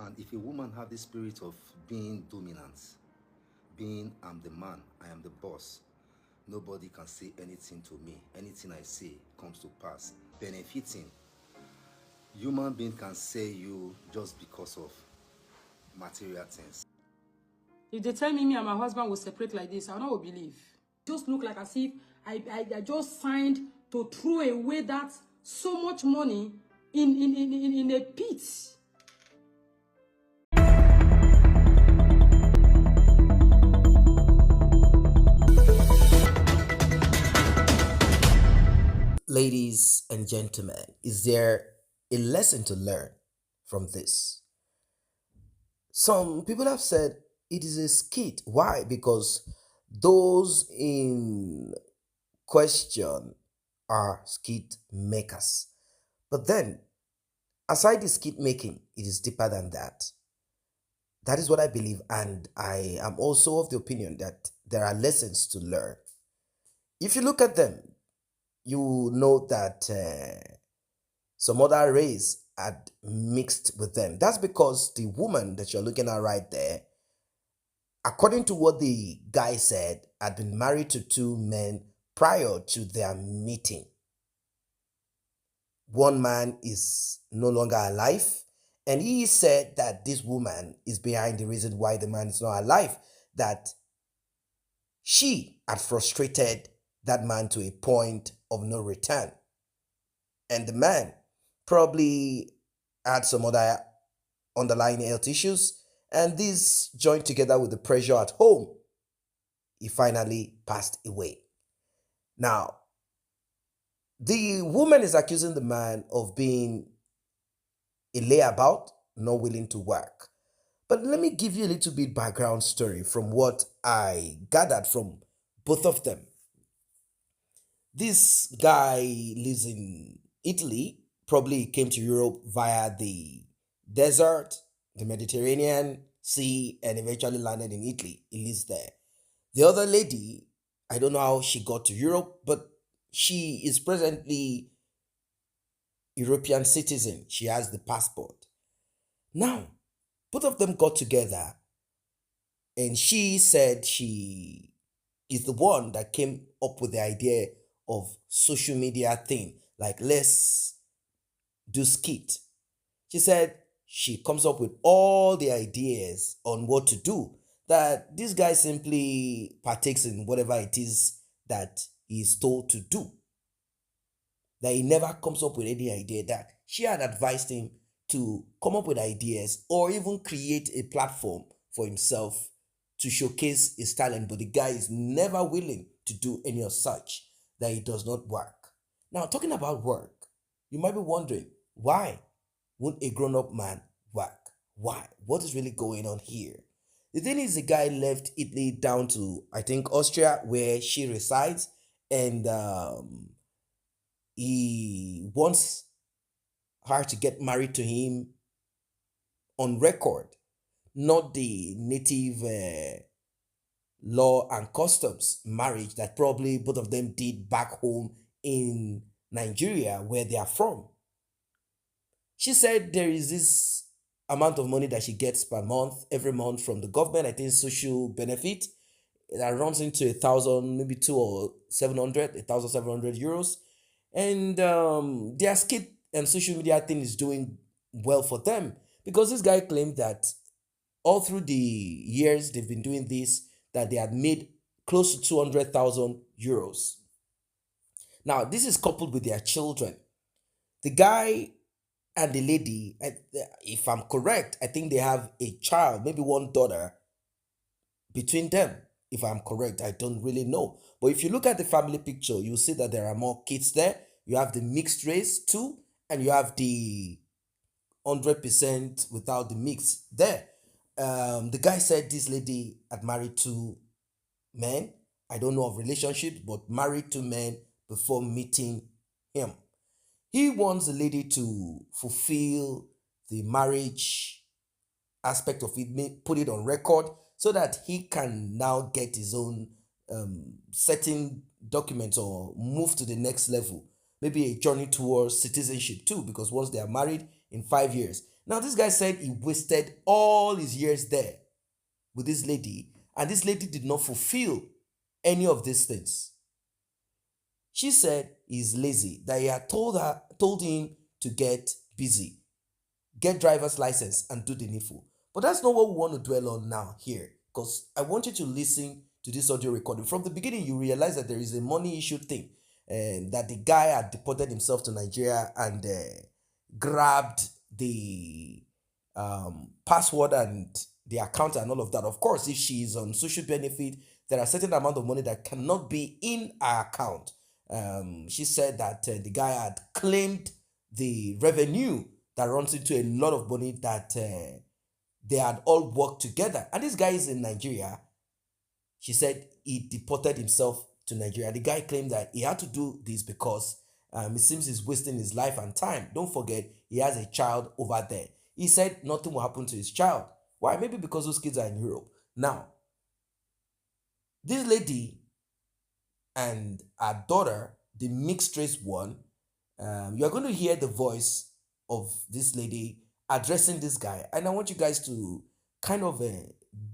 And if a woman have this spirit of being dominant, being I'm the man, I am the boss, nobody can say anything to me. Anything I say comes to pass. Benefiting. Human being can say you just because of material things. If they tell me and my husband will separate like this, I will not believe. Just look like as if I just signed to throw away that so much money in a pit. Ladies and gentlemen, is there a lesson to learn from this? Some people have said it is a skit. Why? Because those in question are skit makers. But then, aside the skit making, it is deeper than that. That is what I believe, and I am also of the opinion that there are lessons to learn. If you look at them, you know that some other race had mixed with them. That's because the woman that you're looking at right there, according to what the guy said, had been married to two men prior to their meeting. One man is no longer alive, and he said that this woman is behind the reason why the man is not alive, that she had frustrated that man to a point of no return. And the man probably had some other underlying health issues, and this joined together with the pressure at home, he finally passed away. Now, the woman is accusing the man of being a layabout, not willing to work. But let me give you a little bit background story from what I gathered from both of them. This guy lives in Italy, probably came to Europe via the desert, the Mediterranean Sea, and eventually landed in Italy. He lives there. The other lady, I don't know how she got to Europe, but she is presently European citizen. She has the passport. Now, both of them got together, and she said she is the one that came up with the idea of social media thing, like let's do skit. She said she comes up with all the ideas on what to do, that this guy simply partakes in whatever it is that he is told to do, that he never comes up with any idea, that she had advised him to come up with ideas or even create a platform for himself to showcase his talent, but the guy is never willing to do any of such, that it does not work. Now, talking about work, you might be wondering, why would a grown-up man work? Why? What is really going on here? The thing is, the guy left Italy down to, I think, Austria, where she resides, and he wants her to get married to him on record, not the native law and customs marriage that probably both of them did back home in Nigeria, where they are from. She said there is this amount of money that she gets per month, every month from the government, I think social benefit, that runs into 1,000, maybe two or 700, 1,700 euros. And their skit and social media thing is doing well for them, because this guy claimed that all through the years they've been doing this, that they had made close to 200,000 euros. Now, this is coupled with their children. The guy and the lady, if I'm correct, I think they have a child, maybe one daughter between them. If I'm correct, I don't really know. But if you look at the family picture, you'll see that there are more kids there. You have the mixed race too, and you have the 100% without the mix there. The guy said this lady had married two men. I don't know of relationships, but married two men before meeting him. He wants the lady to fulfill the marriage aspect of it, put it on record, so that he can now get his own certain documents or move to the next level. Maybe a journey towards citizenship too, because once they are married in 5 years, Now, this guy said he wasted all his years there with this lady, and this lady did not fulfill any of these things. She said he's lazy, that he had told him to get busy, get driver's license, and do the needful. But that's not what we want to dwell on now here, because I want you to listen to this audio recording. From the beginning, you realize that there is a money issue thing, and that the guy had deported himself to Nigeria and grabbed the password and the account and all of that. Of course, if she is on social benefit, there are certain amount of money that cannot be in her account. She said that the guy had claimed the revenue that runs into a lot of money that they had all worked together. And this guy is in Nigeria. She said he deported himself to Nigeria. The guy claimed that he had to do this because it seems he's wasting his life and time. Don't forget, he has a child over there. He said nothing will happen to his child. Why? Maybe because those kids are in Europe. Now, this lady and her daughter, the mixed race one, you're going to hear the voice of this lady addressing this guy. And I want you guys to kind of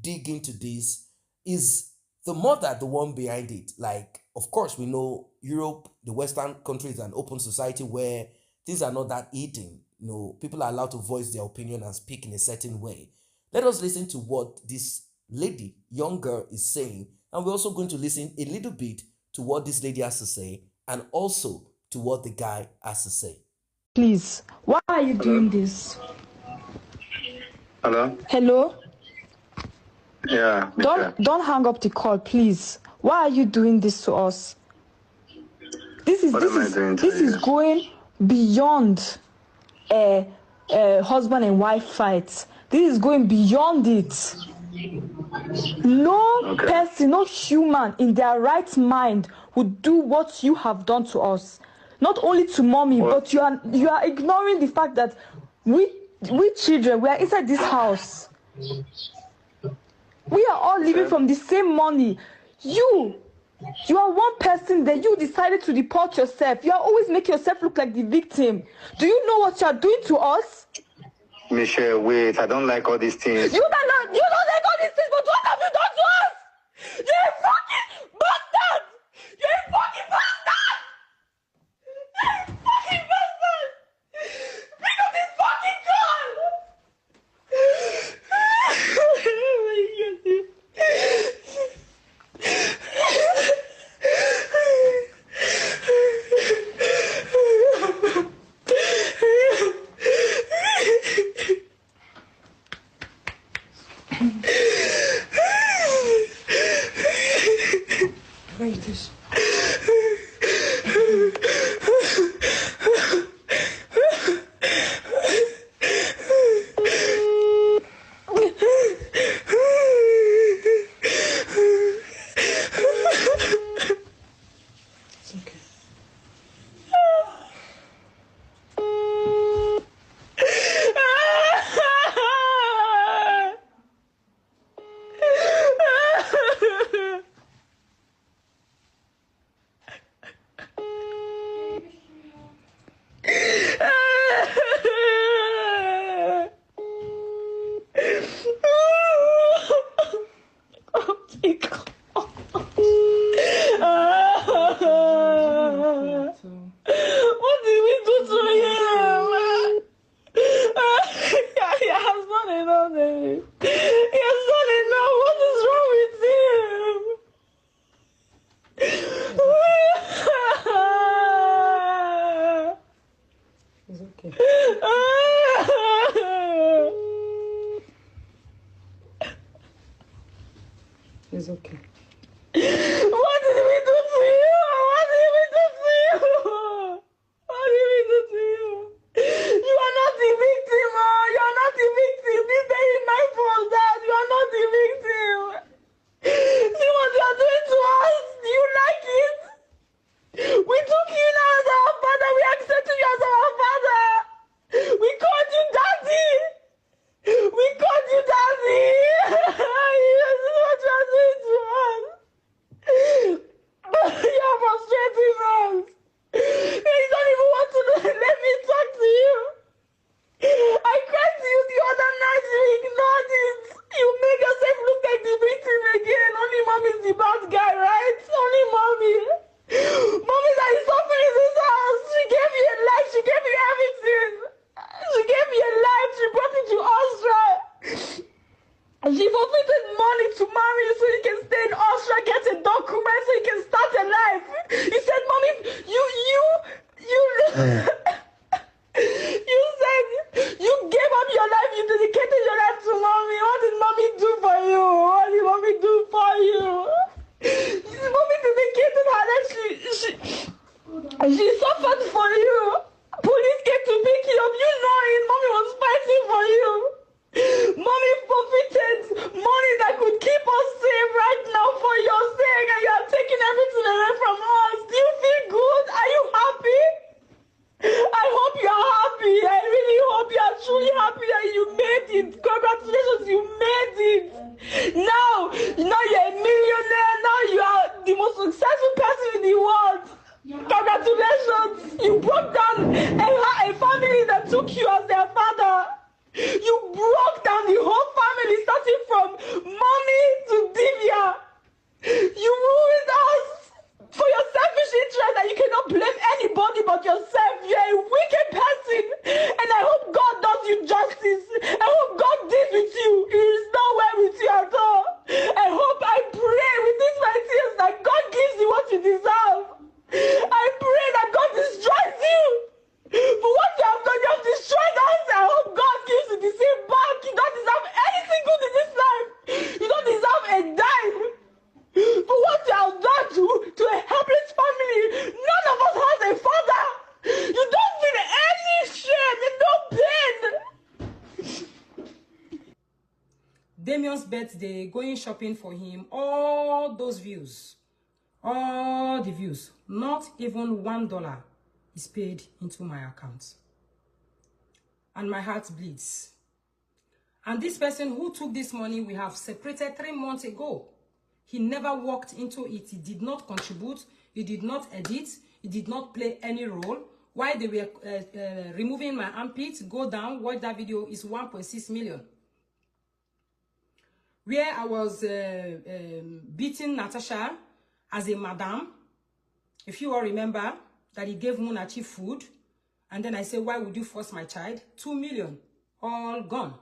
dig into this. Is the mother the one behind it? Like, of course, we know Europe, the Western countries, an open society where things are not that eating. You know, people are allowed to voice their opinion and speak in a certain way. Let us listen to what this lady, young girl, is saying. And we're also going to listen a little bit to what this lady has to say and also to what the guy has to say. Please, why are you doing this? Hello? Hello? Yeah. Don't hang up the call, please. Why are you doing this to us? This is going beyond a husband and wife fight. This is going beyond it. No person, no human in their right mind would do what you have done to us. Not only to mommy, but you are ignoring the fact that we children, we are inside this house. We are all living from the same money. You are one person that you decided to deport yourself. You are always making yourself look like the victim. Do you know what you are doing to us? Michelle, wait, I don't like all these things. You don't like all these things, but what have you done to us? You're a fucking bastard! You're a fucking bastard! You're a fucking bastard! Pick up this fucking call! Oh my God. This. It's okay. What did we do to you? What did we do to you? What did we do to you? You are not the victim, you are not the victim. This day is my fault, Dad. You are not the victim. See what you are doing to us? Do you like it? We took you now as our father. We accepted you as our father. We called you Daddy. We called you Daddy. This is what you are doing to us. She forfeited money to marry you so you can stay in Austria, get a document so you can start a life. You said, Mommy, you you said you gave up your life, you dedicated your life to Mommy. What did Mommy do for you? What did Mommy do for you? Mommy dedicated her life. She suffered for you. Police came to pick you up. You know it. Mommy was fighting for you. Mommy forfeited money that could keep us safe right now for your sake, and you are taking everything away from us. Do you feel good? Are you happy? I hope you are happy. I really hope you are truly happy that you made it. Congratulations, you made it. Now you're a millionaire. Now you are the most successful person in the world. Congratulations. You broke down a family that took you as their father. You broke down the whole family, starting from mommy to Divya. You ruined us for your selfish interest, and you cannot blame anybody but yourself. You're a wicked person, and I hope God does you justice. I hope God deals with you. He is not well with you at all. I pray with this my tears that God gives you what you deserve. I pray that God destroys you for what you have done. You have destroyed us. I hope God gives you the same back. You don't deserve anything good in this life. You don't deserve a dime for what you have done to a helpless family. None of us has a father. You don't feel any shame and no pain. Damien's birthday, going shopping for him, all those views, all the views, not even $1 is paid into my account. And my heart bleeds. And this person who took this money, we have separated 3 months ago. He never walked into it. He did not contribute. He did not edit. He did not play any role. While they were removing my armpit, go down, watch that video, is 1.6 million. Where I was beating Natasha as a madam. If you all remember that he gave Munachi food. And then I said, why would you force my child? 2 million, all gone.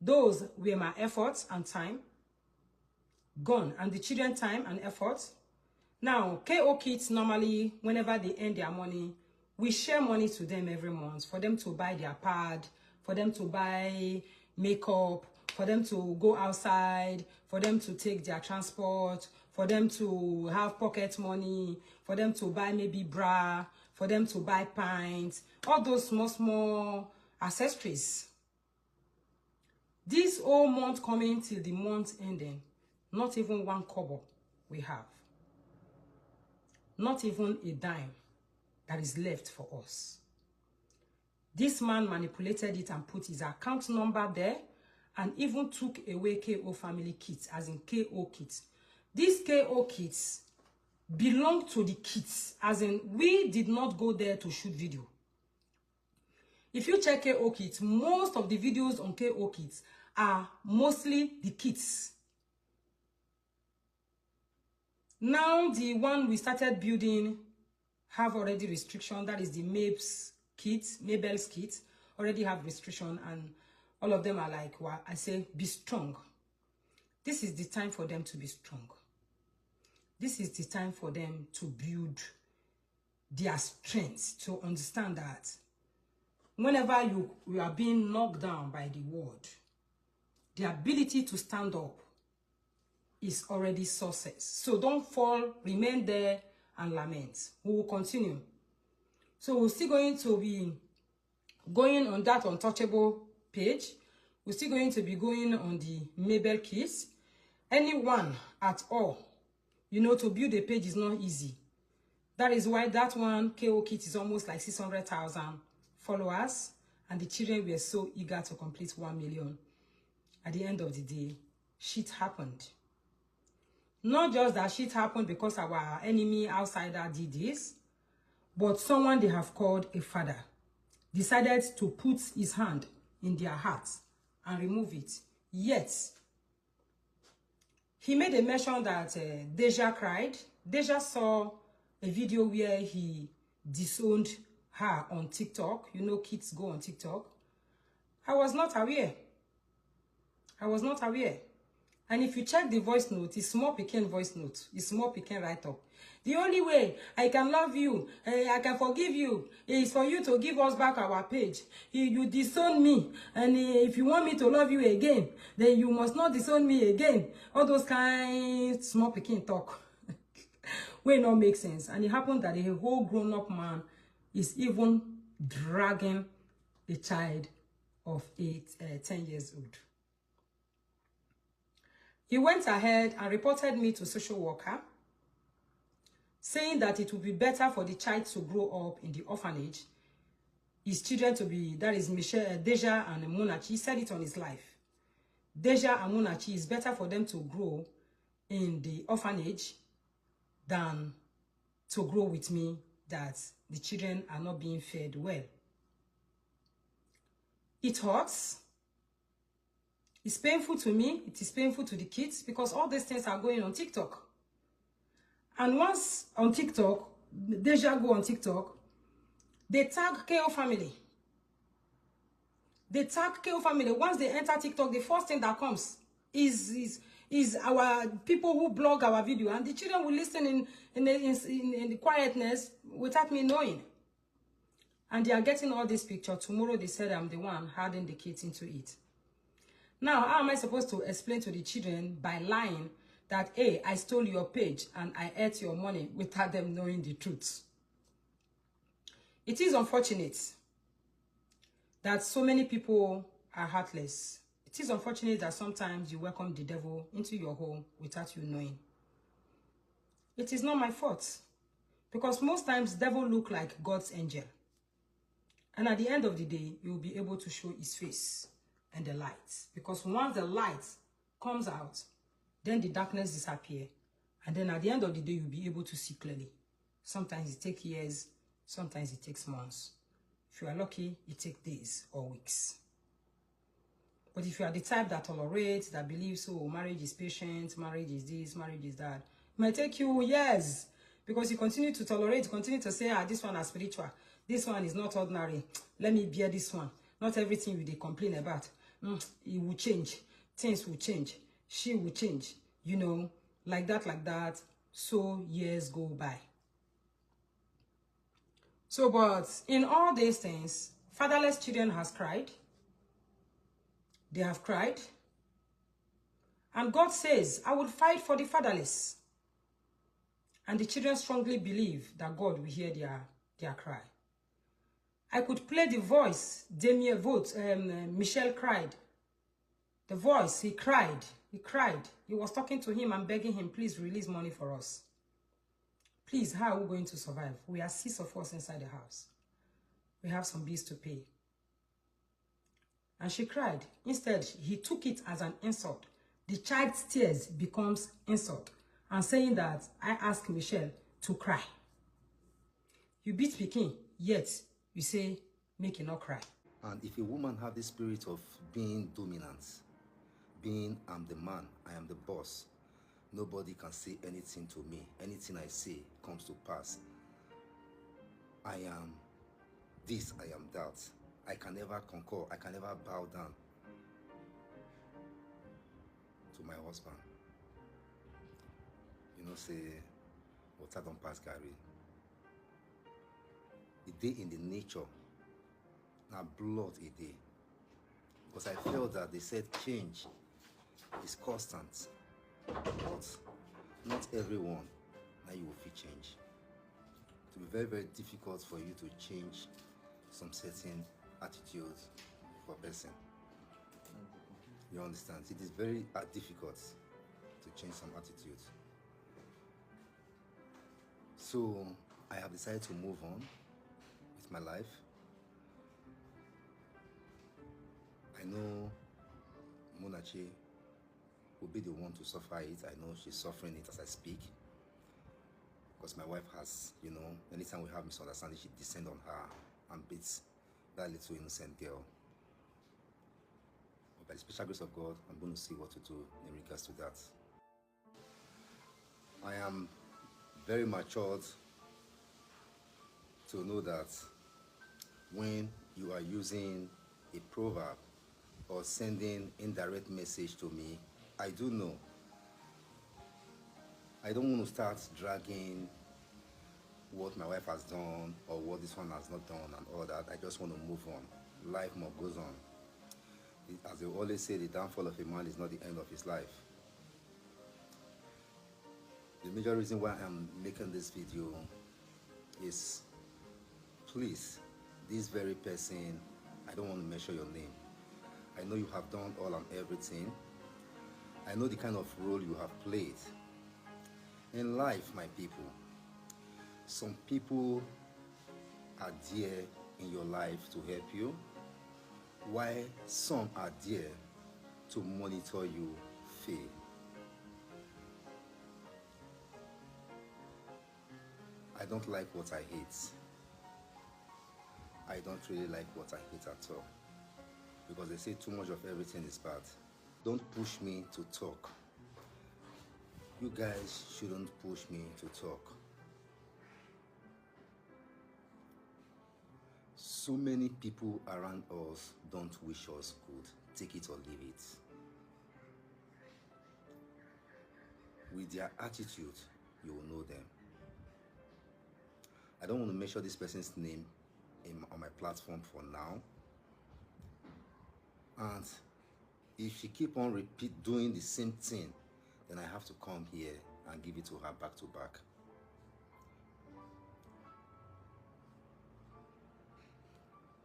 Those were my efforts and time. Gone. And the children time and effort. Now, KO kids normally, whenever they earn their money, we share money to them every month for them to buy their pad, for them to buy makeup, for them to go outside, for them to take their transport, for them to have pocket money, for them to buy maybe bra, for them to buy pints, all those small accessories. This whole month coming till the month ending, not even 1 kobo we have. Not even a dime that is left for us. This man manipulated it and put his account number there and even took away KO family kits, as in KO kits. These KO kits belong to the kids, as in we did not go there to shoot video. If you check KO kits, most of the videos on KO kits are mostly the kids. Now the one we started building have already restriction. That is the Mabel's kit already have restriction, and all of them are like, well, I say, be strong. This is the time for them to be strong. This is the time for them to build their strength, to understand that whenever you are being knocked down by the world, the ability to stand up is already success. So don't fall, remain there and lament. We will continue. So we're still going to be going on that untouchable page. We're still going to be going on the Mabel Kids. Anyone at all, you know, to build a page is not easy. That is why that one, KO Kit, is almost like 600,000 followers. And the children were so eager to complete 1 million. At the end of the day, shit happened. Not just that shit happened because our enemy outsider did this, but someone they have called a father decided to put his hand in their hearts and remove it. Yet, he made a mention that Deja cried. Deja saw a video where he disowned her on TikTok. You know, kids go on TikTok. I was not aware. I was not aware. And if you check the voice note, it's small pikin voice note. It's small pikin write up. The only way I can love you, I can forgive you, is for you to give us back our page. You disown me, and if you want me to love you again, then you must not disown me again. All those kind small pikin talk. Will not make sense. And it happened that a whole grown-up man is even dragging a child of 10 years old. He went ahead and reported me to social worker, saying that it would be better for the child to grow up in the orphanage, his children to be, that is Michelle, Deja and Munachi. He said it on his life. Deja and Munachi, is better for them to grow in the orphanage than to grow with me, that the children are not being fed well. It hurts. It's painful to me. It is painful to the kids because all these things are going on TikTok. And once on TikTok, Deja go on TikTok, they tag KO family. They tag KO family. Once they enter TikTok, the first thing that comes is our people who blog our video. And the children will listen in the quietness without me knowing. And they are getting all this picture. Tomorrow they said I'm the one herding the kids into it. Now, how am I supposed to explain to the children by lying that, hey, I stole your page and I ate your money without them knowing the truth? It is unfortunate that so many people are heartless. It is unfortunate that sometimes you welcome the devil into your home without you knowing. It is not my fault, because most times devil look like God's angel. And at the end of the day, you will be able to show his face and the light. Because once the light comes out, then the darkness disappears. And then at the end of the day, you'll be able to see clearly. Sometimes it takes years, sometimes it takes months. If you are lucky, it takes days or weeks. But if you are the type that tolerates, that believes, oh, marriage is patient, marriage is this, marriage is that, it might take you years. Because you continue to tolerate, continue to say, ah, this one is spiritual. This one is not ordinary. Let me bear this one. Not everything you they complain about. It will change. Things will change. She will change. You know, like that. So years go by. So, but in all these things, fatherless children has cried. They have cried. And God says, I will fight for the fatherless. And the children strongly believe that God will hear their cry. I could play the voice Damien vote. Michelle cried. The voice, he cried. He cried. He was talking to him and begging him, please release money for us. Please, how are we going to survive? We are 6 of us inside the house. We have some bills to pay. And she cried. Instead, he took it as an insult. The child's tears becomes insult. And saying that, I asked Michelle to cry. You beat Peking, yet you say, make it not cry. And if a woman have the spirit of being dominant, being I'm the man, I am the boss, nobody can say anything to me. Anything I say comes to pass. I am this, I am that. I can never concur, I can never bow down to my husband. You know, say, water don't pass Gary. A day in the nature, now blood a day. Because I felt that they said change is constant. But not everyone, now you will feel change. It will be very, very difficult for you to change some certain attitudes for a person. You understand? It is very difficult to change some attitudes. So I have decided to move on with my life. I know Munachi will be the one to suffer it. I know she's suffering it as I speak. Because my wife has, you know, anytime we have misunderstanding, she descends on her and beats that little innocent girl. But by the special grace of God, I'm going to see what to do in regards to that. I am very matured to know that when you are using a proverb or sending indirect message to me, I do know. I don't want to start dragging what my wife has done or what this one has not done and all that. I just want to move on. Life more goes on. As they always say, the downfall of a man is not the end of his life. The major reason why I'm making this video is, please, this very person, I don't want to mention your name. I know you have done all and everything. I know the kind of role you have played in life, my people. Some people are there in your life to help you, while some are there to monitor you fail. I don't like what I hate. I don't really like what I hate at all. Because they say too much of everything is bad. Don't push me to talk. You guys shouldn't push me to talk. So many people around us don't wish us good. Take it or leave it. With their attitude, you will know them. I don't want to mention this person's name on my platform for now. And if she keep on doing the same thing, then I have to come here and give it to her back to back.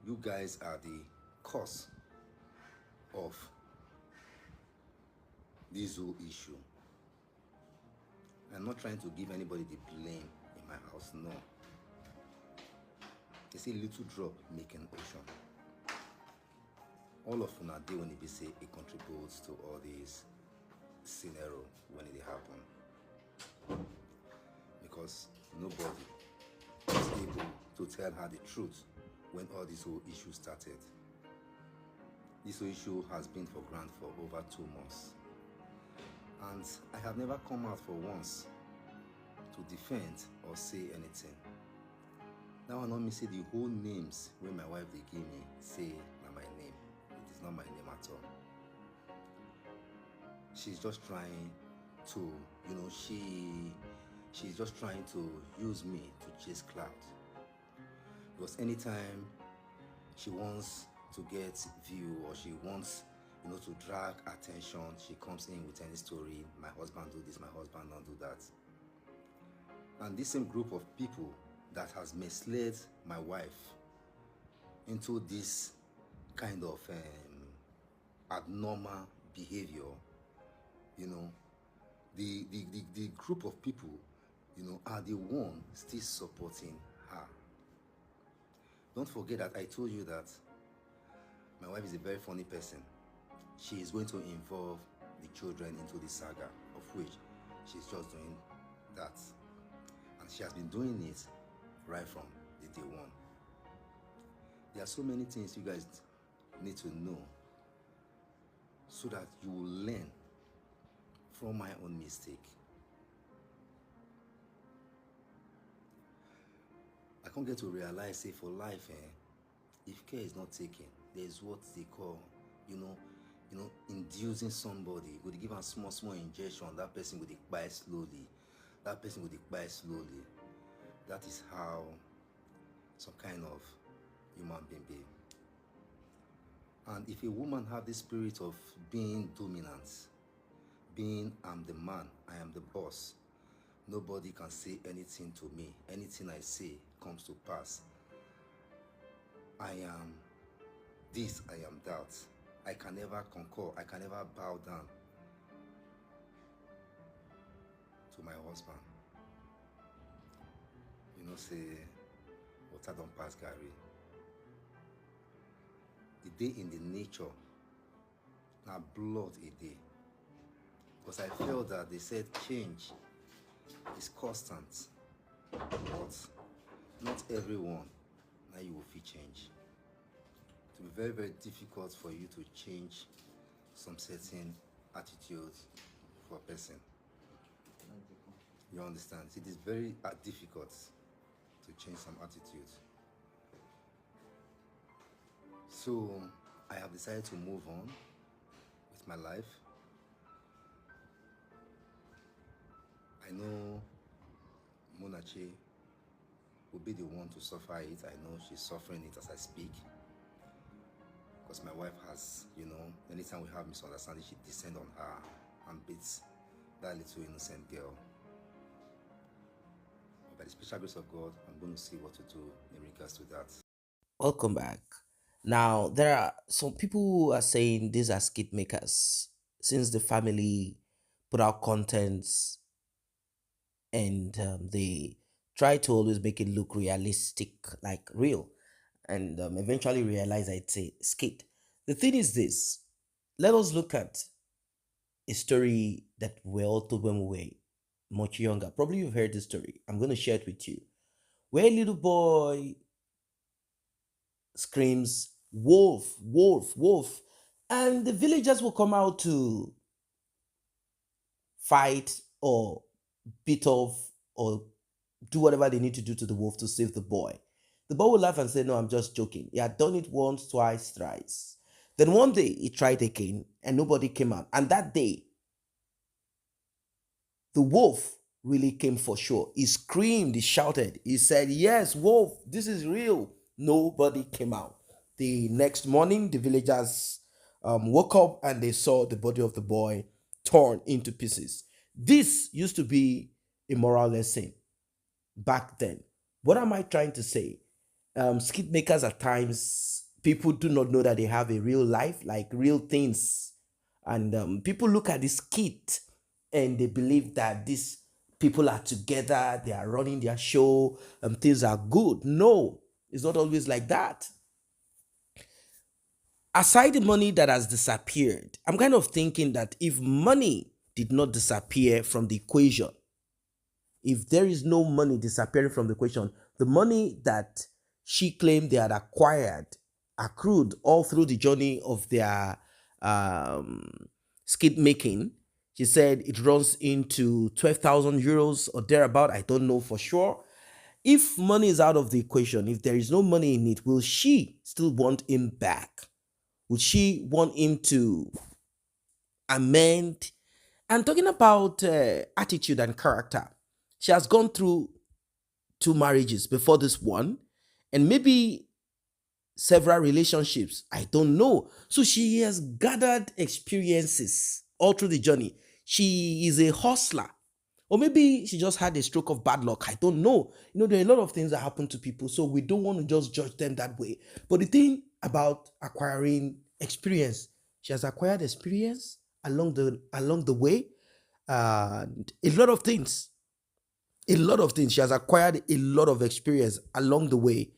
You guys are the cause of this whole issue. I'm not trying to give anybody the blame in my house, no. They say little drop making ocean. All of una day when it say it contributes to all these scenario when it happen. Because nobody is able to tell her the truth when all this whole issue started. This whole issue has been for ground for over 2 months. And I have never come out for once to defend or say anything. Now I know me say the whole names when my wife they give me say na my name. It is not my name at all. She's just trying to, she's just trying to use me to chase clout. Because anytime she wants to get view or she wants, to drag attention, she comes in with any story. My husband do this, my husband don't do that. And this same group of people that has misled my wife into this kind of abnormal behavior, the group of people, are the one still supporting her. Don't forget that I told you that my wife is a very funny person. She is going to involve the children into the saga, of which she's just doing that. And she has been doing it right from the day one. There are so many things you guys need to know so that you will learn from my own mistake. I can't get to realize, say, for life, if care is not taken, there's what they call, inducing somebody. Would give a small injection, that person would expire slowly. That person would expire slowly. That is how some kind of human being be. And if a woman have the spirit of being dominant, being I'm the man, I am the boss, nobody can say anything to me. Anything I say comes to pass. I am this, I am that. I can never concur, I can never bow down to my husband. Say, water don't pass Gary. A day in the nature, now blood a day. Because I feel that they said change is constant, but not everyone now you will feel change. It will be very, very difficult for you to change some certain attitudes for a person. You understand? It is very difficult to change some attitudes. So I have decided to move on with my life. I know Monache will be the one to suffer it. I know she's suffering it as I speak. Because my wife has, anytime we have misunderstanding, she descends on her and beats that little innocent girl. But by the special grace of God, I'm going to see what to do in regards to that. Welcome back. Now, there are some people who are saying these are skit makers since the family put out contents and they try to always make it look realistic, like real, and eventually realize that it's a skit. The thing is this: let us look at a story that we all told when we were much younger. Probably you've heard this story. I'm going to share it with you. Where a little boy screams, "Wolf, wolf, wolf," and the villagers will come out to fight or beat off or do whatever they need to do to the wolf to save the boy. The boy will laugh and say, "No, I'm just joking." He had done it once, twice, thrice. Then one day he tried again and nobody came out. And that day, the wolf really came for sure. He screamed, he shouted, he said, "Yes, wolf, this is real." Nobody came out. The next morning, the villagers woke up and they saw the body of the boy torn into pieces. This used to be a moral lesson back then. What am I trying to say? Skit makers at times, people do not know that they have a real life, like real things. And people look at this skit and they believe that these people are together, they are running their show, things are good. No, it's not always like that. Aside the money that has disappeared, I'm kind of thinking that if money did not disappear from the equation, if there is no money disappearing from the equation, the money that she claimed they had acquired, accrued all through the journey of their um, skit making, she said it runs into 12,000 euros or thereabout. I don't know for sure. If money is out of the equation, if there is no money in it, will she still want him back? Would she want him to amend? And talking about attitude and character, she has gone through two marriages before this one, and maybe several relationships. I don't know. So she has gathered experiences all through the journey. She is a hustler. Or maybe she just had a stroke of bad luck. I don't know. There are a lot of things that happen to people, so we don't want to just judge them that way. But the thing about acquiring experience, she has acquired experience along the way, and a lot of things. A lot of things. She has acquired a lot of experience along the way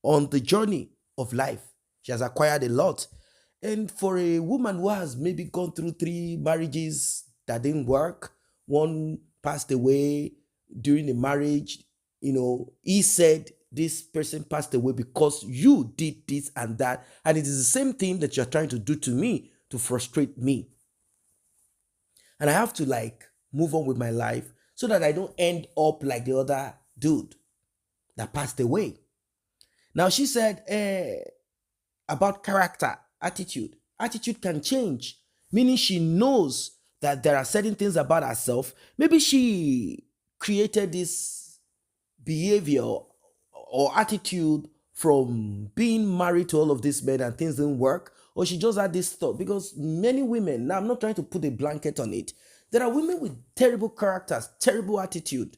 on the journey of life. She has acquired a lot. And for a woman who has maybe gone through three marriages that didn't work, one passed away during the marriage, he said this person passed away because you did this and that. And it is the same thing that you're trying to do to me to frustrate me. And I have to move on with my life so that I don't end up like the other dude that passed away. Now she said about character, attitude. Attitude can change, meaning she knows that there are certain things about herself. Maybe she created this behavior or attitude from being married to all of these men and things didn't work, or she just had this thought. Because many women, now I'm not trying to put a blanket on it, there are women with terrible characters, terrible attitude,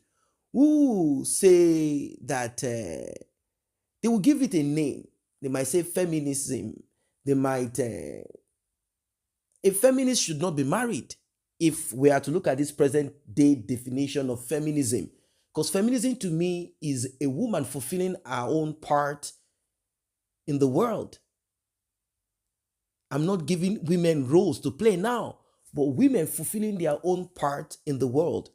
who say that they will give it a name. They might say feminism. They might, a feminist should not be married if we are to look at this present day definition of feminism. Because feminism to me is a woman fulfilling her own part in the world. I'm not giving women roles to play now, but women fulfilling their own part in the world,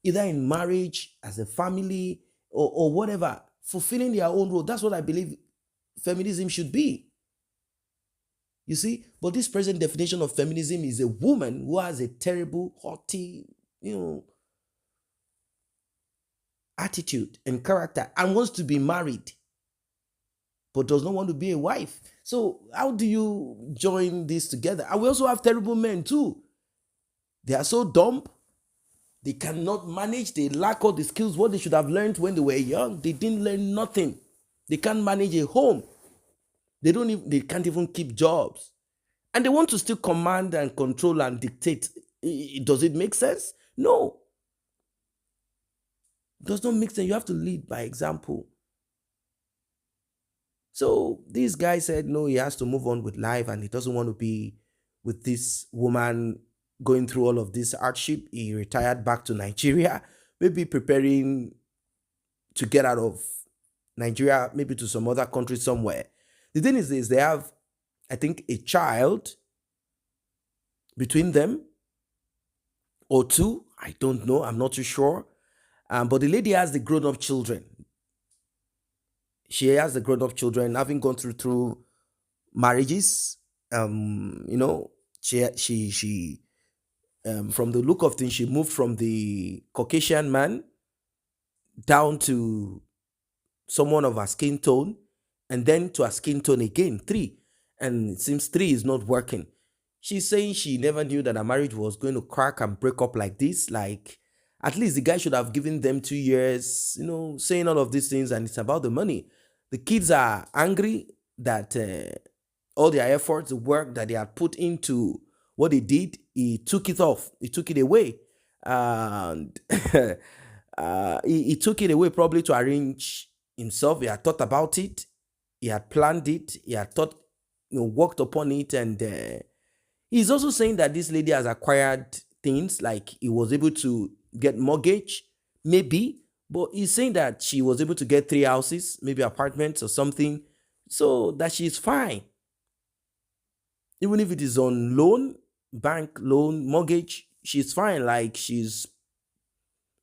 either in marriage, as a family, or whatever, fulfilling their own role. That's what I believe feminism should be. You see, but this present definition of feminism is a woman who has a terrible, haughty, attitude and character and wants to be married, but does not want to be a wife. So how do you join this together? And we also have terrible men too. They are so dumb. They cannot manage. They lack all the skills what they should have learned when they were young. They didn't learn nothing. They can't manage a home. They can't even keep jobs. And they want to still command and control and dictate. Does it make sense? No. It does not make sense. You have to lead by example. So this guy said no, he has to move on with life and he doesn't want to be with this woman going through all of this hardship. He retired back to Nigeria, maybe preparing to get out of Nigeria, maybe to some other country somewhere. The thing is this, they have, I think, a child between them or two. I don't know. I'm not too sure. But the lady has the grown-up children. She has the grown-up children, having gone through marriages. She from the look of things, she moved from the Caucasian man down to someone of her skin tone, and then to her skin tone again, 3. And it seems 3 is not working. She's saying she never knew that her marriage was going to crack and break up like this. Like, at least the guy should have given them 2 years, saying all of these things, and it's about the money. The kids are angry that all their efforts, the work that they had put into what they did, he took it off. He took it away. And he took it away probably to arrange himself. He had thought about it. He had planned it. He had thought, worked upon it. And he's also saying that this lady has acquired things, like he was able to get mortgage, maybe. But he's saying that she was able to get 3 houses, maybe apartments or something, so that she's fine. Even if it is on loan, bank loan, mortgage, she's fine. Like, she's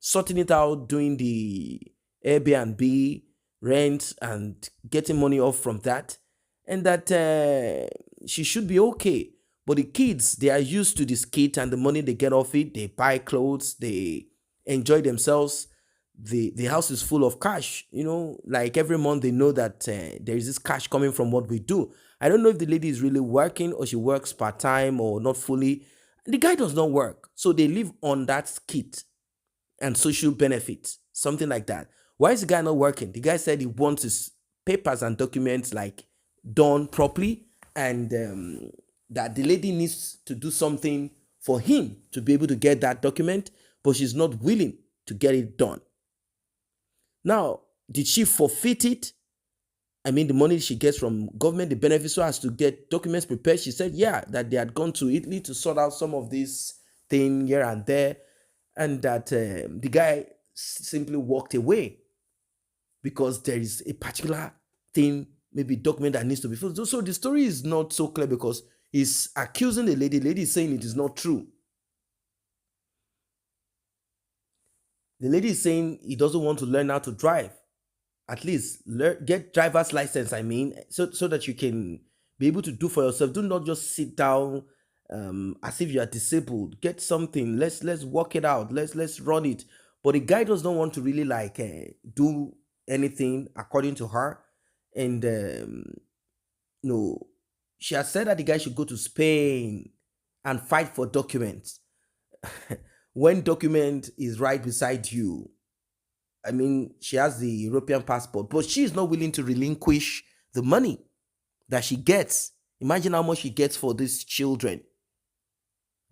sorting it out, doing the Airbnb, rent, and getting money off from that. And that she should be okay. But the kids, they are used to this kit and the money they get off it. They buy clothes, they enjoy themselves. The house is full of cash, like every month they know that there is this cash coming from what we do. I don't know if the lady is really working or she works part-time or not fully. The guy does not work, so they live on that kit and social benefits, something like that. Why is the guy not working? The guy said he wants his papers and documents like done properly, and that the lady needs to do something for him to be able to get that document, but she's not willing to get it done. Now, did she forfeit it? I mean, the money she gets from government, the benefits, so as to get documents prepared. She said, yeah, that they had gone to Italy to sort out some of this thing here and there, and that the guy simply walked away because there is a particular thing, maybe document that needs to be filled. So the story is not so clear because he's accusing the lady. The lady is saying it is not true. The lady is saying he doesn't want to learn how to drive. At least get driver's license, so that you can be able to do for yourself. Do not just sit down as if you are disabled. Get something. Let's work it out. Let's run it. But the guy does not want to really do anything according to her. And she has said that the guy should go to Spain and fight for documents. When document is right beside you, she has the European passport, but she is not willing to relinquish the money that she gets. Imagine how much she gets for these children.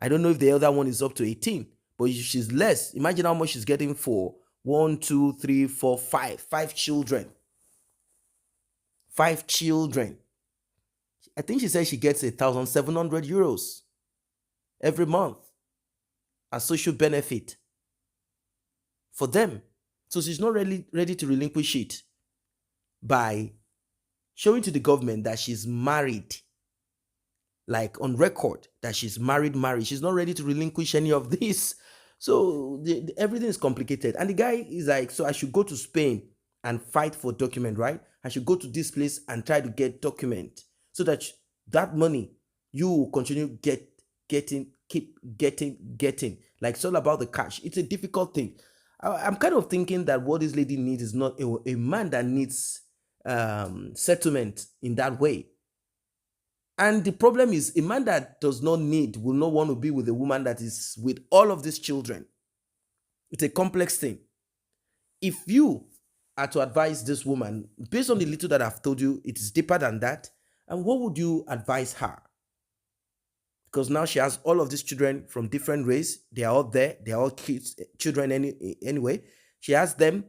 I don't know if the other one is up to 18, but she's less. Imagine how much she's getting for 1, 2, 3, 4, 5. 5 children. 5 children. I think she said she gets 1,700 euros every month as social benefit for them. So she's not really ready to relinquish it by showing to the government that she's married, like on record, that she's married. She's not ready to relinquish any of this. So everything is complicated. And the guy is like, so I should go to Spain and fight for document, right? I should go to this place and try to get document so that money you will continue keep getting. Like, it's all about the cash. It's a difficult thing. I'm kind of thinking that what this lady needs is not a man that needs settlement in that way. And the problem is, a man that does not need will not want to be with a woman that is with all of these children. It's a complex thing. If you are to advise this woman, based on the little that I've told you, it is deeper than that. And what would you advise her? Because now she has all of these children from different race. They are all there. They are all kids, children anyway. She has them,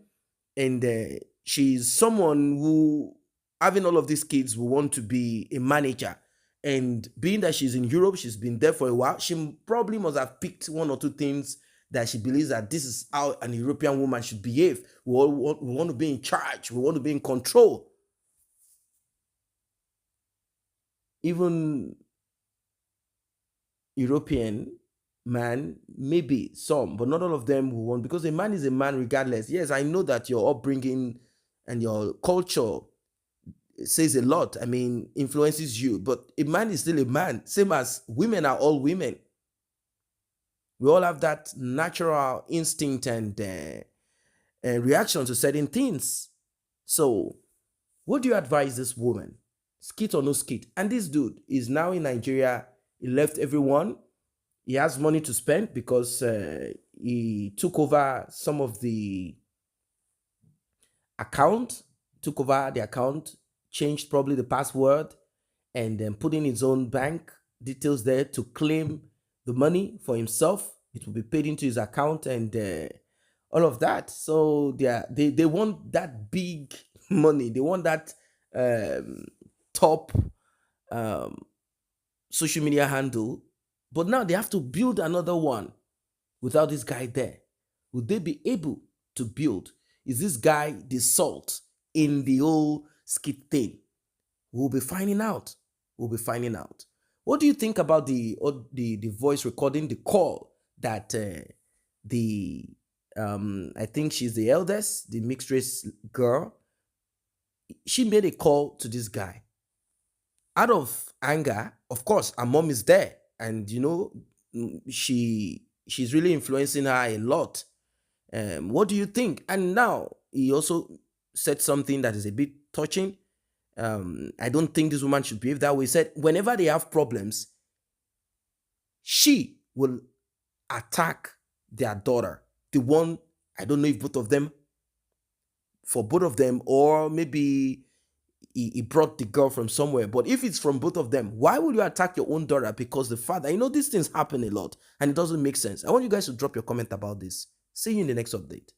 and she's someone who, having all of these kids, will want to be a manager. And being that she's in Europe, she's been there for a while, she probably must have picked one or two things that she believes that this is how an European woman should behave. We want to be in charge. We want to be in control. Even European man, maybe some, but not all of them will want, because a man is a man regardless. Yes, I know that your upbringing and your culture says a lot. I mean, influences you, but a man is still a man, same as women are all women. We all have that natural instinct and reaction to certain things. So, what do you advise this woman? Skit or no skit? And this dude is now in Nigeria. He left everyone. He has money to spend because he took over some of the account, changed probably the password, and then put in his own bank details there to claim the money for himself. It will be paid into his account and all of that. So they want that big money. They want that top social media handle. But now they have to build another one without this guy there. Would they be able to build? Is this guy the salt in the whole skit thing? We'll be finding out. What do you think about the voice recording, the call that I think she's the eldest, the mixed race girl, she made a call to this guy out of anger. Of course, her mom is there, and she's really influencing her a lot. What do you think? And now he also said something that is a bit touching. I don't think this woman should behave that way. He said whenever they have problems, she will attack their daughter. The one, I don't know if both of them, or maybe he brought the girl from somewhere. But if it's from both of them, why would you attack your own daughter? Because the father, these things happen a lot and it doesn't make sense. I want you guys to drop your comment about this. See you in the next update.